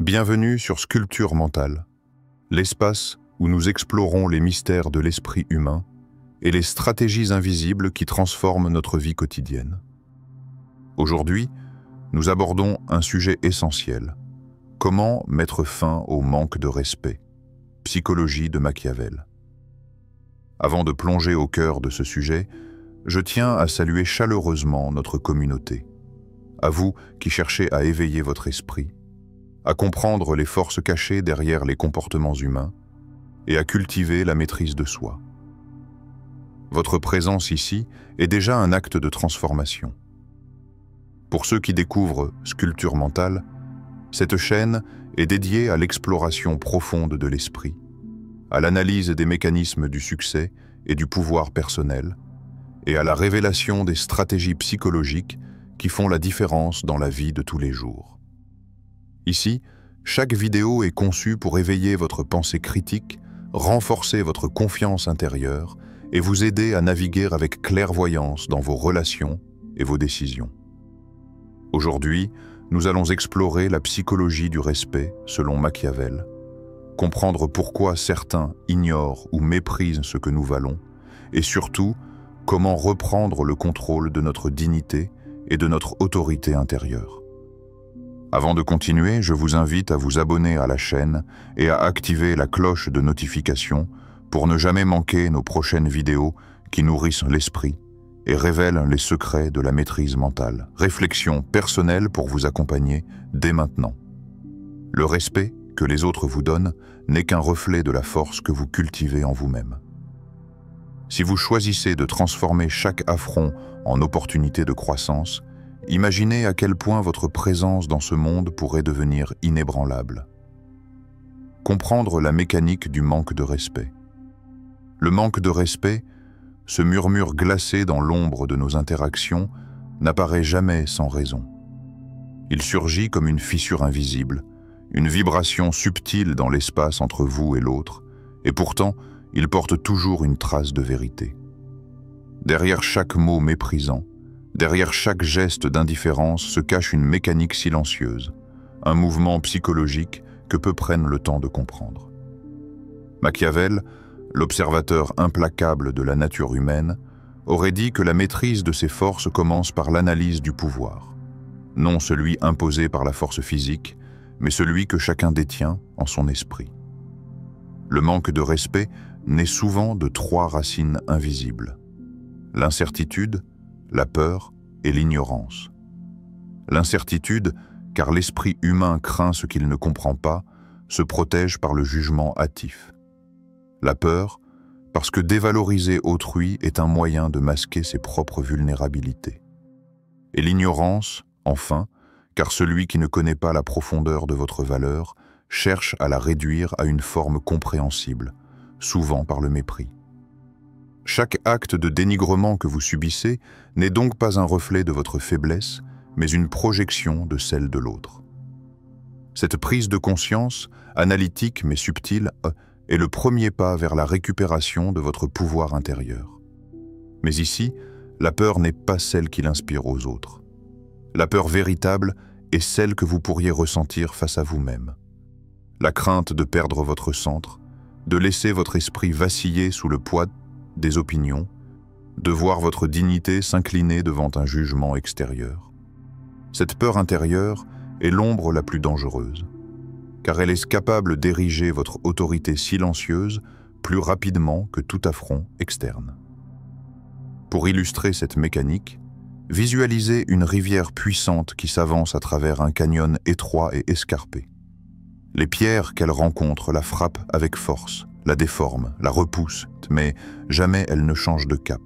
Bienvenue sur Sculpture mentale, l'espace où nous explorons les mystères de l'esprit humain et les stratégies invisibles qui transforment notre vie quotidienne. Aujourd'hui, nous abordons un sujet essentiel. Comment mettre fin au manque de respect? Psychologie de Machiavel. Avant de plonger au cœur de ce sujet, je tiens à saluer chaleureusement notre communauté. À vous qui cherchez à éveiller votre esprit, à comprendre les forces cachées derrière les comportements humains et à cultiver la maîtrise de soi. Votre présence ici est déjà un acte de transformation. Pour ceux qui découvrent Sculpture mentale, cette chaîne est dédiée à l'exploration profonde de l'esprit, à l'analyse des mécanismes du succès et du pouvoir personnel, et à la révélation des stratégies psychologiques qui font la différence dans la vie de tous les jours. Ici, chaque vidéo est conçue pour éveiller votre pensée critique, renforcer votre confiance intérieure et vous aider à naviguer avec clairvoyance dans vos relations et vos décisions. Aujourd'hui, nous allons explorer la psychologie du respect selon Machiavel, comprendre pourquoi certains ignorent ou méprisent ce que nous valons, et surtout, comment reprendre le contrôle de notre dignité et de notre autorité intérieure. Avant de continuer, je vous invite à vous abonner à la chaîne et à activer la cloche de notification pour ne jamais manquer nos prochaines vidéos qui nourrissent l'esprit et révèlent les secrets de la maîtrise mentale. Réflexion personnelle pour vous accompagner dès maintenant. Le respect que les autres vous donnent n'est qu'un reflet de la force que vous cultivez en vous-même. Si vous choisissez de transformer chaque affront en opportunité de croissance, imaginez à quel point votre présence dans ce monde pourrait devenir inébranlable. Comprendre la mécanique du manque de respect. Le manque de respect, ce murmure glacé dans l'ombre de nos interactions, n'apparaît jamais sans raison. Il surgit comme une fissure invisible, une vibration subtile dans l'espace entre vous et l'autre, et pourtant, il porte toujours une trace de vérité. Derrière chaque mot méprisant, derrière chaque geste d'indifférence se cache une mécanique silencieuse, un mouvement psychologique que peu prennent le temps de comprendre. Machiavel, l'observateur implacable de la nature humaine, aurait dit que la maîtrise de ses forces commence par l'analyse du pouvoir. Non celui imposé par la force physique, mais celui que chacun détient en son esprit. Le manque de respect naît souvent de trois racines invisibles: l'incertitude, la peur et l'ignorance. L'incertitude, car l'esprit humain craint ce qu'il ne comprend pas, se protège par le jugement hâtif. La peur, parce que dévaloriser autrui est un moyen de masquer ses propres vulnérabilités. Et l'ignorance, enfin, car celui qui ne connaît pas la profondeur de votre valeur cherche à la réduire à une forme compréhensible, souvent par le mépris. Chaque acte de dénigrement que vous subissez n'est donc pas un reflet de votre faiblesse, mais une projection de celle de l'autre. Cette prise de conscience, analytique mais subtile, est le premier pas vers la récupération de votre pouvoir intérieur. Mais ici, la peur n'est pas celle qui l'inspire aux autres. La peur véritable est celle que vous pourriez ressentir face à vous-même. La crainte de perdre votre centre, de laisser votre esprit vaciller sous le poids des opinions, de voir votre dignité s'incliner devant un jugement extérieur. Cette peur intérieure est l'ombre la plus dangereuse, car elle est capable d'ériger votre autorité silencieuse plus rapidement que tout affront externe. Pour illustrer cette mécanique, visualisez une rivière puissante qui s'avance à travers un canyon étroit et escarpé. Les pierres qu'elle rencontre la frappent avec force, la déforment, la repoussent, mais jamais elle ne change de cap.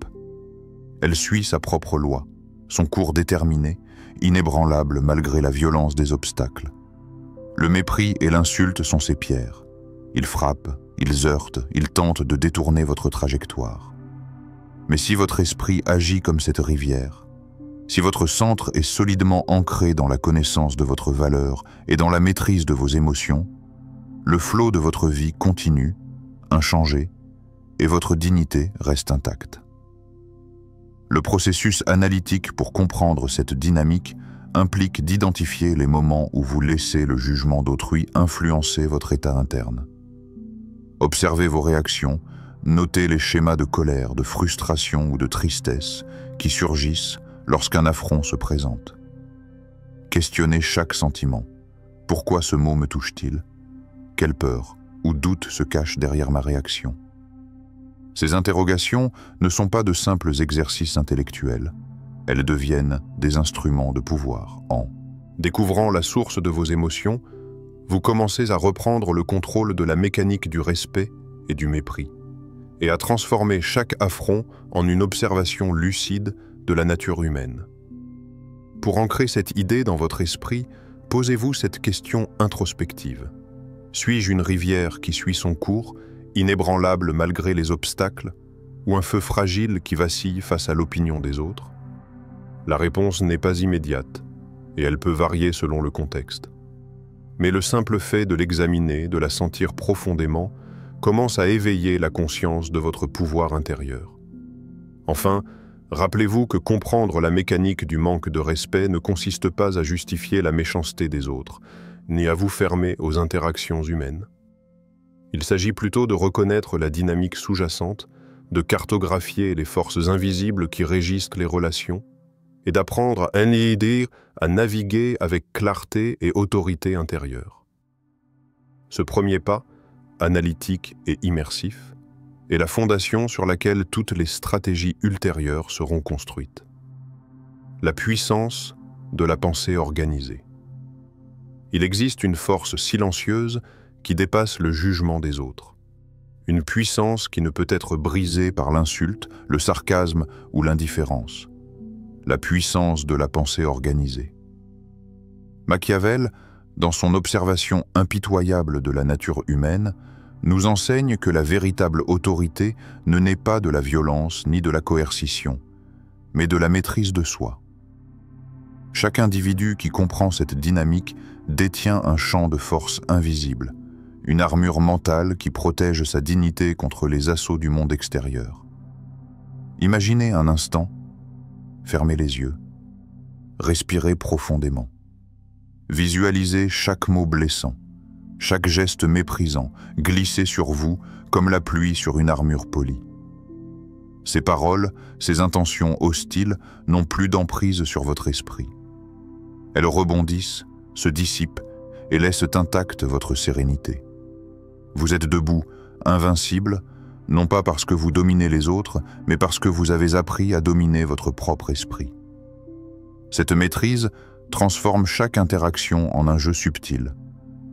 Elle suit sa propre loi, son cours déterminé, inébranlable malgré la violence des obstacles. Le mépris et l'insulte sont ses pierres. Ils frappent, ils heurtent, ils tentent de détourner votre trajectoire. Mais si votre esprit agit comme cette rivière, si votre centre est solidement ancré dans la connaissance de votre valeur et dans la maîtrise de vos émotions, le flot de votre vie continue, inchangé, et votre dignité reste intacte. Le processus analytique pour comprendre cette dynamique implique d'identifier les moments où vous laissez le jugement d'autrui influencer votre état interne. Observez vos réactions, notez les schémas de colère, de frustration ou de tristesse qui surgissent lorsqu'un affront se présente. Questionnez chaque sentiment. Pourquoi ce mot me touche-t-il? Quelle peur ou doute se cache derrière ma réaction? Ces interrogations ne sont pas de simples exercices intellectuels. Elles deviennent des instruments de pouvoir. En découvrant la source de vos émotions, vous commencez à reprendre le contrôle de la mécanique du respect et du mépris, et à transformer chaque affront en une observation lucide de la nature humaine. Pour ancrer cette idée dans votre esprit, posez-vous cette question introspective. Suis-je une rivière qui suit son cours, inébranlable malgré les obstacles, ou un feu fragile qui vacille face à l'opinion des autres? La réponse n'est pas immédiate, et elle peut varier selon le contexte. Mais le simple fait de l'examiner, de la sentir profondément, commence à éveiller la conscience de votre pouvoir intérieur. Enfin, rappelez-vous que comprendre la mécanique du manque de respect ne consiste pas à justifier la méchanceté des autres, ni à vous fermer aux interactions humaines. Il s'agit plutôt de reconnaître la dynamique sous-jacente, de cartographier les forces invisibles qui régissent les relations, et d'apprendre à naviguer avec clarté et autorité intérieure. Ce premier pas, analytique et immersif, est la fondation sur laquelle toutes les stratégies ultérieures seront construites. La puissance de la pensée organisée. Il existe une force silencieuse qui dépasse le jugement des autres. Une puissance qui ne peut être brisée par l'insulte, le sarcasme ou l'indifférence. La puissance de la pensée organisée. Machiavel, dans son observation impitoyable de la nature humaine, nous enseigne que la véritable autorité ne naît pas de la violence ni de la coercition, mais de la maîtrise de soi. Chaque individu qui comprend cette dynamique détient un champ de force invisible, une armure mentale qui protège sa dignité contre les assauts du monde extérieur. Imaginez un instant, fermez les yeux, respirez profondément. Visualisez chaque mot blessant, chaque geste méprisant, glisser sur vous comme la pluie sur une armure polie. Ces paroles, ces intentions hostiles n'ont plus d'emprise sur votre esprit. Elles rebondissent, se dissipent et laissent intacte votre sérénité. Vous êtes debout, invincible, non pas parce que vous dominez les autres, mais parce que vous avez appris à dominer votre propre esprit. Cette maîtrise transforme chaque interaction en un jeu subtil,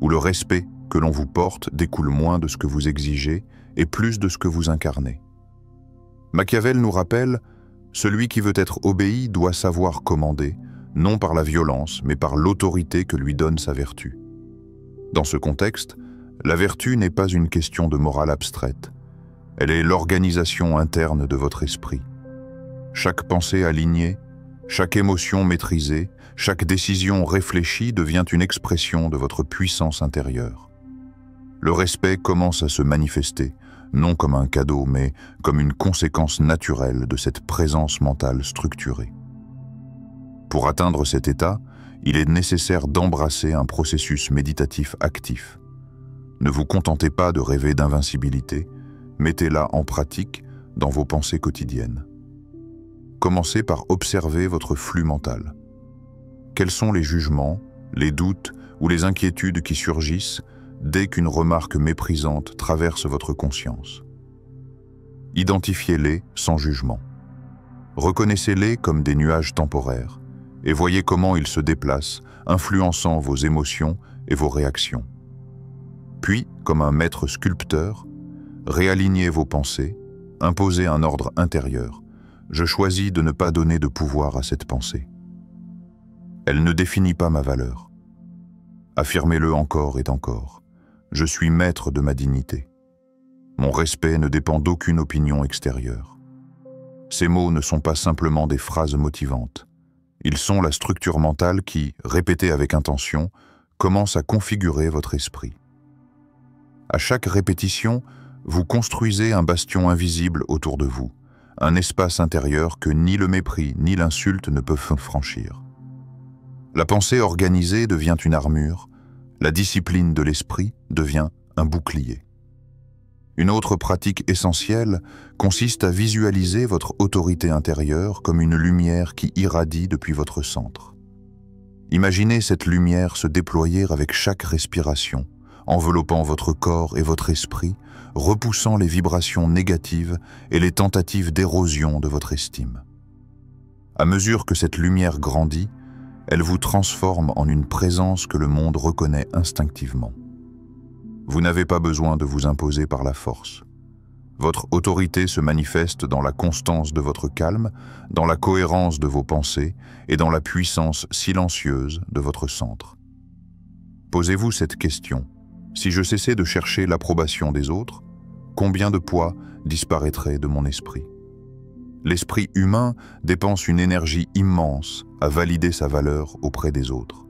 où le respect que l'on vous porte découle moins de ce que vous exigez et plus de ce que vous incarnez. Machiavel nous rappelle, celui qui veut être obéi doit savoir commander, non par la violence, mais par l'autorité que lui donne sa vertu. Dans ce contexte, la vertu n'est pas une question de morale abstraite. Elle est l'organisation interne de votre esprit. Chaque pensée alignée, chaque émotion maîtrisée, chaque décision réfléchie devient une expression de votre puissance intérieure. Le respect commence à se manifester, non comme un cadeau, mais comme une conséquence naturelle de cette présence mentale structurée. Pour atteindre cet état, il est nécessaire d'embrasser un processus méditatif actif. Ne vous contentez pas de rêver d'invincibilité, mettez-la en pratique dans vos pensées quotidiennes. Commencez par observer votre flux mental. Quels sont les jugements, les doutes ou les inquiétudes qui surgissent dès qu'une remarque méprisante traverse votre conscience? Identifiez-les sans jugement. Reconnaissez-les comme des nuages temporaires et voyez comment ils se déplacent, influençant vos émotions et vos réactions. Puis, comme un maître sculpteur, réalignez vos pensées, imposez un ordre intérieur. Je choisis de ne pas donner de pouvoir à cette pensée. Elle ne définit pas ma valeur. Affirmez-le encore et encore. Je suis maître de ma dignité. Mon respect ne dépend d'aucune opinion extérieure. Ces mots ne sont pas simplement des phrases motivantes. Ils sont la structure mentale qui, répétée avec intention, commence à configurer votre esprit. À chaque répétition, vous construisez un bastion invisible autour de vous, un espace intérieur que ni le mépris ni l'insulte ne peuvent franchir. La pensée organisée devient une armure, la discipline de l'esprit devient un bouclier. Une autre pratique essentielle consiste à visualiser votre autorité intérieure comme une lumière qui irradie depuis votre centre. Imaginez cette lumière se déployer avec chaque respiration, enveloppant votre corps et votre esprit, repoussant les vibrations négatives et les tentatives d'érosion de votre estime. À mesure que cette lumière grandit, elle vous transforme en une présence que le monde reconnaît instinctivement. Vous n'avez pas besoin de vous imposer par la force. Votre autorité se manifeste dans la constance de votre calme, dans la cohérence de vos pensées et dans la puissance silencieuse de votre centre. Posez-vous cette question. Si je cessais de chercher l'approbation des autres, combien de poids disparaîtrait de mon esprit? L'esprit humain dépense une énergie immense à valider sa valeur auprès des autres.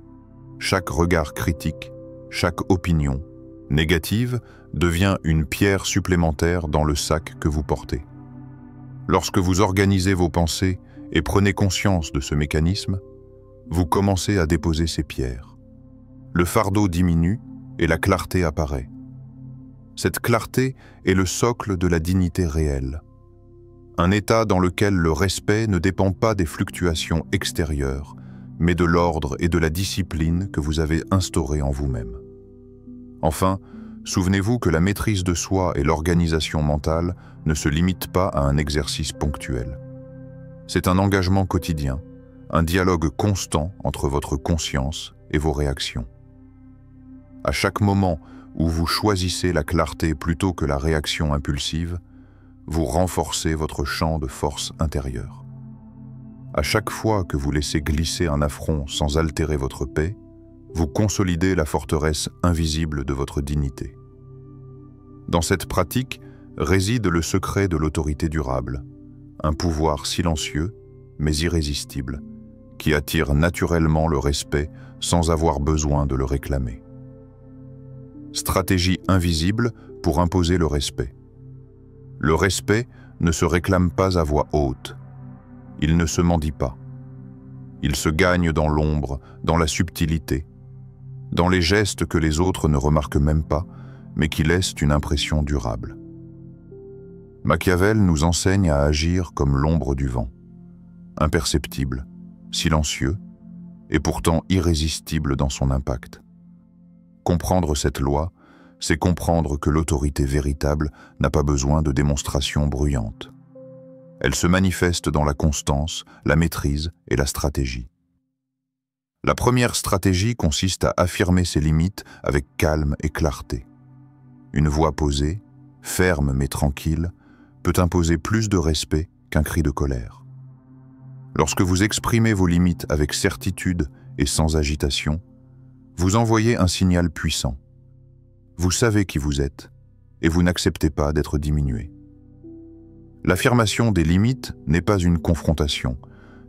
Chaque regard critique, chaque opinion négative devient une pierre supplémentaire dans le sac que vous portez. Lorsque vous organisez vos pensées et prenez conscience de ce mécanisme, vous commencez à déposer ces pierres. Le fardeau diminue et la clarté apparaît. Cette clarté est le socle de la dignité réelle. Un état dans lequel le respect ne dépend pas des fluctuations extérieures, mais de l'ordre et de la discipline que vous avez instaurés en vous-même. Enfin, souvenez-vous que la maîtrise de soi et l'organisation mentale ne se limitent pas à un exercice ponctuel. C'est un engagement quotidien, un dialogue constant entre votre conscience et vos réactions. À chaque moment où vous choisissez la clarté plutôt que la réaction impulsive, vous renforcez votre champ de force intérieure. À chaque fois que vous laissez glisser un affront sans altérer votre paix, vous consolidez la forteresse invisible de votre dignité. Dans cette pratique réside le secret de l'autorité durable, un pouvoir silencieux mais irrésistible, qui attire naturellement le respect sans avoir besoin de le réclamer. Stratégie invisible pour imposer le respect. Le respect ne se réclame pas à voix haute. Il ne se mendie pas. Il se gagne dans l'ombre, dans la subtilité, dans les gestes que les autres ne remarquent même pas, mais qui laissent une impression durable. Machiavel nous enseigne à agir comme l'ombre du vent, imperceptible, silencieux, et pourtant irrésistible dans son impact. Comprendre cette loi, c'est comprendre que l'autorité véritable n'a pas besoin de démonstrations bruyantes. Elle se manifeste dans la constance, la maîtrise et la stratégie. La première stratégie consiste à affirmer ses limites avec calme et clarté. Une voix posée, ferme mais tranquille, peut imposer plus de respect qu'un cri de colère. Lorsque vous exprimez vos limites avec certitude et sans agitation, vous envoyez un signal puissant. Vous savez qui vous êtes et vous n'acceptez pas d'être diminué. L'affirmation des limites n'est pas une confrontation,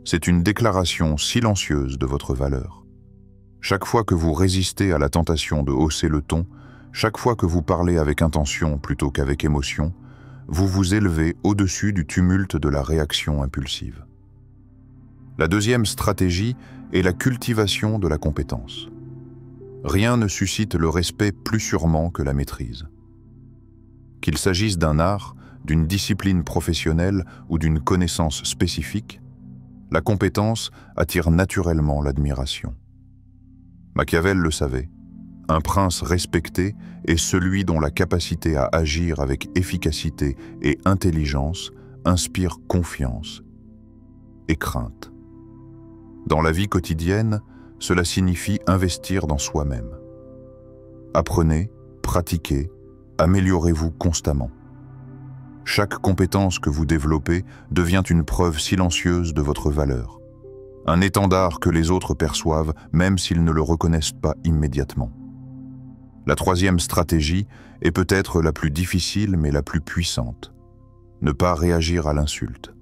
c'est une déclaration silencieuse de votre valeur. Chaque fois que vous résistez à la tentation de hausser le ton, chaque fois que vous parlez avec intention plutôt qu'avec émotion, vous vous élevez au-dessus du tumulte de la réaction impulsive. La deuxième stratégie est la cultivation de la compétence. Rien ne suscite le respect plus sûrement que la maîtrise. Qu'il s'agisse d'un art, d'une discipline professionnelle ou d'une connaissance spécifique, la compétence attire naturellement l'admiration. Machiavel le savait, un prince respecté est celui dont la capacité à agir avec efficacité et intelligence inspire confiance et crainte. Dans la vie quotidienne, cela signifie investir dans soi-même. Apprenez, pratiquez, améliorez-vous constamment. Chaque compétence que vous développez devient une preuve silencieuse de votre valeur, un étendard que les autres perçoivent même s'ils ne le reconnaissent pas immédiatement. La troisième stratégie est peut-être la plus difficile mais la plus puissante. Ne pas réagir à l'insulte.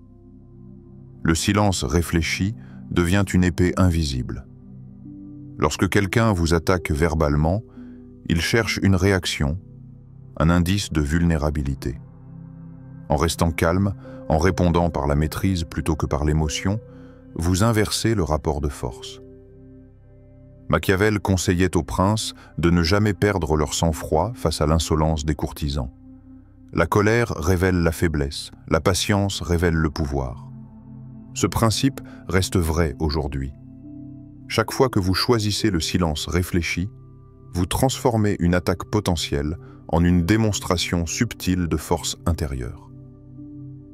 Le silence réfléchi devient une épée invisible. Lorsque quelqu'un vous attaque verbalement, il cherche une réaction, un indice de vulnérabilité. En restant calme, en répondant par la maîtrise plutôt que par l'émotion, vous inversez le rapport de force. Machiavel conseillait aux princes de ne jamais perdre leur sang-froid face à l'insolence des courtisans. La colère révèle la faiblesse, la patience révèle le pouvoir. Ce principe reste vrai aujourd'hui. Chaque fois que vous choisissez le silence réfléchi, vous transformez une attaque potentielle en une démonstration subtile de force intérieure.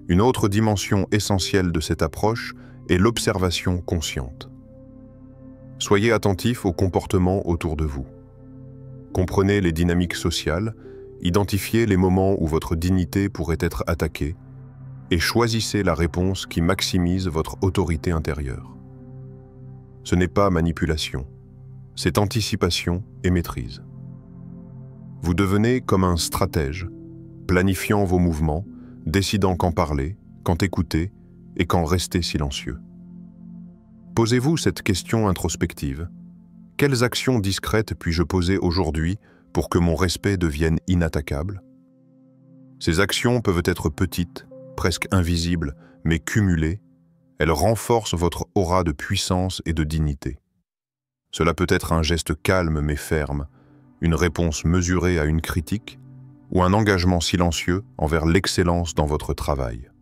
Une autre dimension essentielle de cette approche est l'observation consciente. Soyez attentif aux comportements autour de vous. Comprenez les dynamiques sociales, identifiez les moments où votre dignité pourrait être attaquée et choisissez la réponse qui maximise votre autorité intérieure. Ce n'est pas manipulation, c'est anticipation et maîtrise. Vous devenez comme un stratège, planifiant vos mouvements, décidant quand parler, quand écouter et quand rester silencieux. Posez-vous cette question introspective. Quelles actions discrètes puis-je poser aujourd'hui pour que mon respect devienne inattaquable? Ces actions peuvent être petites, presque invisibles, mais cumulées, elles renforcent votre aura de puissance et de dignité. Cela peut être un geste calme mais ferme, une réponse mesurée à une critique, ou un engagement silencieux envers l'excellence dans votre travail.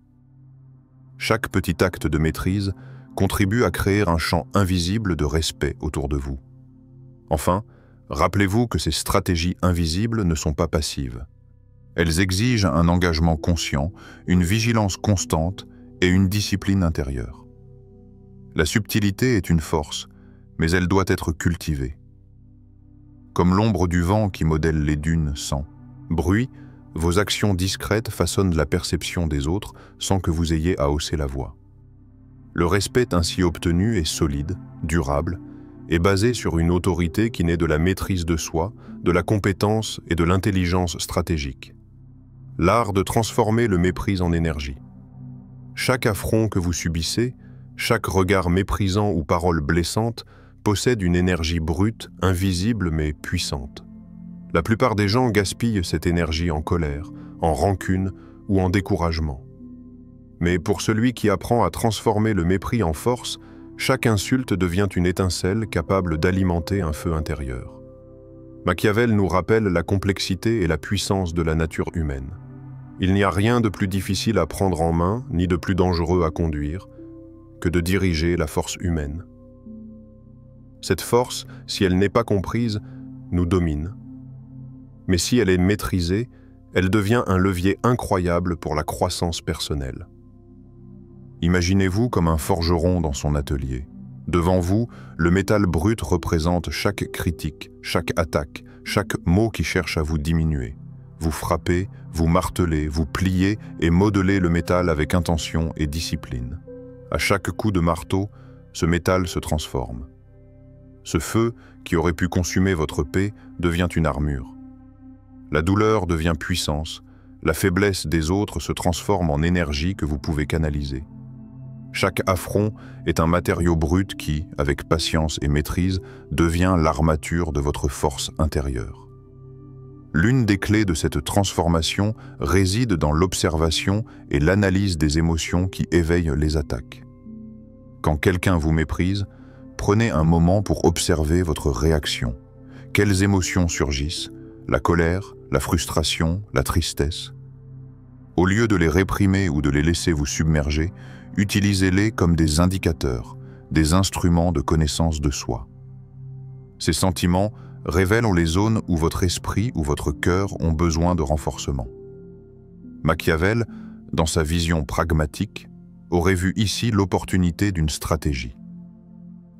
Chaque petit acte de maîtrise contribue à créer un champ invisible de respect autour de vous. Enfin, rappelez-vous que ces stratégies invisibles ne sont pas passives. Elles exigent un engagement conscient, une vigilance constante et une discipline intérieure. La subtilité est une force, mais elle doit être cultivée. Comme l'ombre du vent qui modèle les dunes sans bruit, vos actions discrètes façonnent la perception des autres sans que vous ayez à hausser la voix. Le respect ainsi obtenu est solide, durable, et basé sur une autorité qui naît de la maîtrise de soi, de la compétence et de l'intelligence stratégique. L'art de transformer le mépris en énergie. Chaque affront que vous subissez, chaque regard méprisant ou parole blessante possède une énergie brute, invisible mais puissante. La plupart des gens gaspillent cette énergie en colère, en rancune ou en découragement. Mais pour celui qui apprend à transformer le mépris en force, chaque insulte devient une étincelle capable d'alimenter un feu intérieur. Machiavel nous rappelle la complexité et la puissance de la nature humaine. Il n'y a rien de plus difficile à prendre en main, ni de plus dangereux à conduire, que de diriger la force humaine. Cette force, si elle n'est pas comprise, nous domine. Mais si elle est maîtrisée, elle devient un levier incroyable pour la croissance personnelle. Imaginez-vous comme un forgeron dans son atelier. Devant vous, le métal brut représente chaque critique, chaque attaque, chaque mot qui cherche à vous diminuer. Vous frappez, vous martelez, vous pliez et modelez le métal avec intention et discipline. À chaque coup de marteau, ce métal se transforme. Ce feu, qui aurait pu consumer votre paix, devient une armure. La douleur devient puissance, la faiblesse des autres se transforme en énergie que vous pouvez canaliser. Chaque affront est un matériau brut qui, avec patience et maîtrise, devient l'armature de votre force intérieure. L'une des clés de cette transformation réside dans l'observation et l'analyse des émotions qui éveillent les attaques. Quand quelqu'un vous méprise, prenez un moment pour observer votre réaction. Quelles émotions surgissent? La colère, la frustration, la tristesse. Au lieu de les réprimer ou de les laisser vous submerger, utilisez-les comme des indicateurs, des instruments de connaissance de soi. Ces sentiments révèlent les zones où votre esprit ou votre cœur ont besoin de renforcement. Machiavel, dans sa vision pragmatique, aurait vu ici l'opportunité d'une stratégie.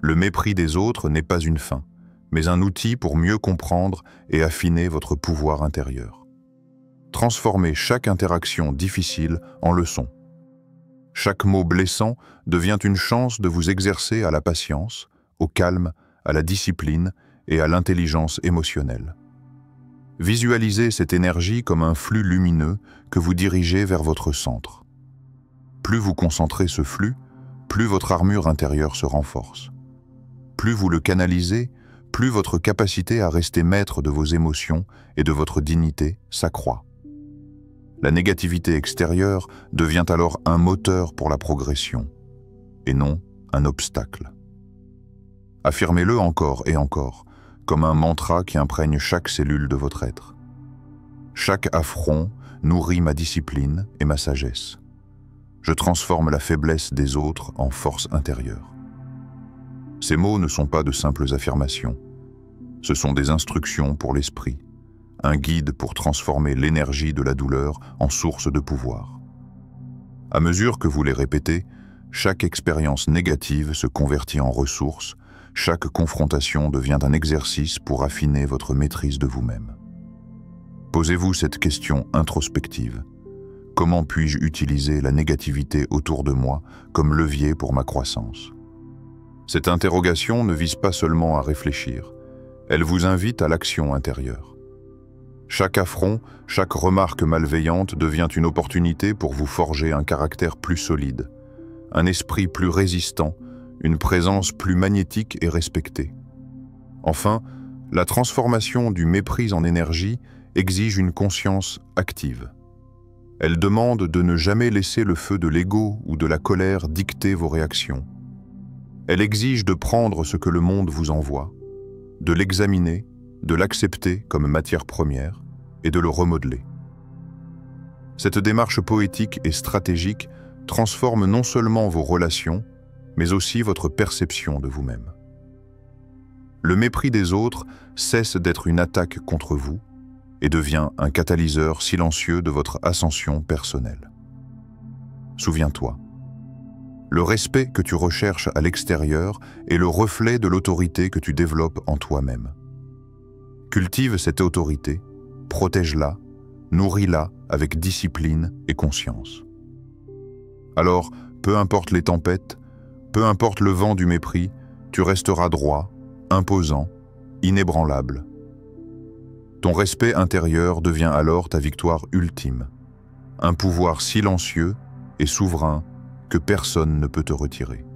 Le mépris des autres n'est pas une fin, mais un outil pour mieux comprendre et affiner votre pouvoir intérieur. Transformez chaque interaction difficile en leçon. Chaque mot blessant devient une chance de vous exercer à la patience, au calme, à la discipline et à l'intelligence émotionnelle. Visualisez cette énergie comme un flux lumineux que vous dirigez vers votre centre. Plus vous concentrez ce flux, plus votre armure intérieure se renforce. Plus vous le canalisez, plus votre capacité à rester maître de vos émotions et de votre dignité s'accroît. La négativité extérieure devient alors un moteur pour la progression, et non un obstacle. Affirmez-le encore et encore, comme un mantra qui imprègne chaque cellule de votre être. Chaque affront nourrit ma discipline et ma sagesse. Je transforme la faiblesse des autres en force intérieure. Ces mots ne sont pas de simples affirmations. Ce sont des instructions pour l'esprit, un guide pour transformer l'énergie de la douleur en source de pouvoir. À mesure que vous les répétez, chaque expérience négative se convertit en ressource, chaque confrontation devient un exercice pour affiner votre maîtrise de vous-même. Posez-vous cette question introspective. Comment puis-je utiliser la négativité autour de moi comme levier pour ma croissance? Cette interrogation ne vise pas seulement à réfléchir, elle vous invite à l'action intérieure. Chaque affront, chaque remarque malveillante devient une opportunité pour vous forger un caractère plus solide, un esprit plus résistant, une présence plus magnétique et respectée. Enfin, la transformation du mépris en énergie exige une conscience active. Elle demande de ne jamais laisser le feu de l'ego ou de la colère dicter vos réactions. Elle exige de prendre ce que le monde vous envoie, de l'examiner, de l'accepter comme matière première et de le remodeler. Cette démarche poétique et stratégique transforme non seulement vos relations, mais aussi votre perception de vous-même. Le mépris des autres cesse d'être une attaque contre vous et devient un catalyseur silencieux de votre ascension personnelle. Souviens-toi, le respect que tu recherches à l'extérieur est le reflet de l'autorité que tu développes en toi-même. Cultive cette autorité, protège-la, nourris-la avec discipline et conscience. Alors, peu importe les tempêtes, peu importe le vent du mépris, tu resteras droit, imposant, inébranlable. Ton respect intérieur devient alors ta victoire ultime, un pouvoir silencieux et souverain que personne ne peut te retirer.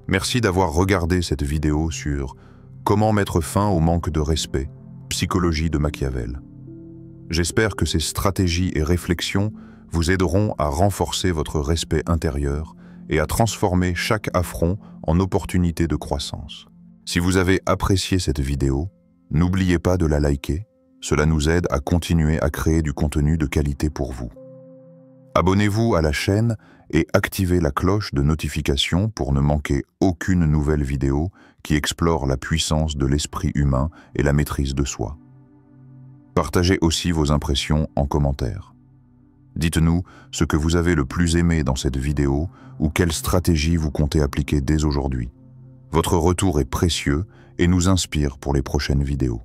Merci d'avoir regardé cette vidéo sur « Comment mettre fin au manque de respect, psychologie de Machiavel ». J'espère que ces stratégies et réflexions vous aideront à renforcer votre respect intérieur et à transformer chaque affront en opportunité de croissance. Si vous avez apprécié cette vidéo, n'oubliez pas de la liker, cela nous aide à continuer à créer du contenu de qualité pour vous. Abonnez-vous à la chaîne et activez la cloche de notification pour ne manquer aucune nouvelle vidéo qui explore la puissance de l'esprit humain et la maîtrise de soi. Partagez aussi vos impressions en commentaire. Dites-nous ce que vous avez le plus aimé dans cette vidéo ou quelle stratégie vous comptez appliquer dès aujourd'hui. Votre retour est précieux et nous inspire pour les prochaines vidéos.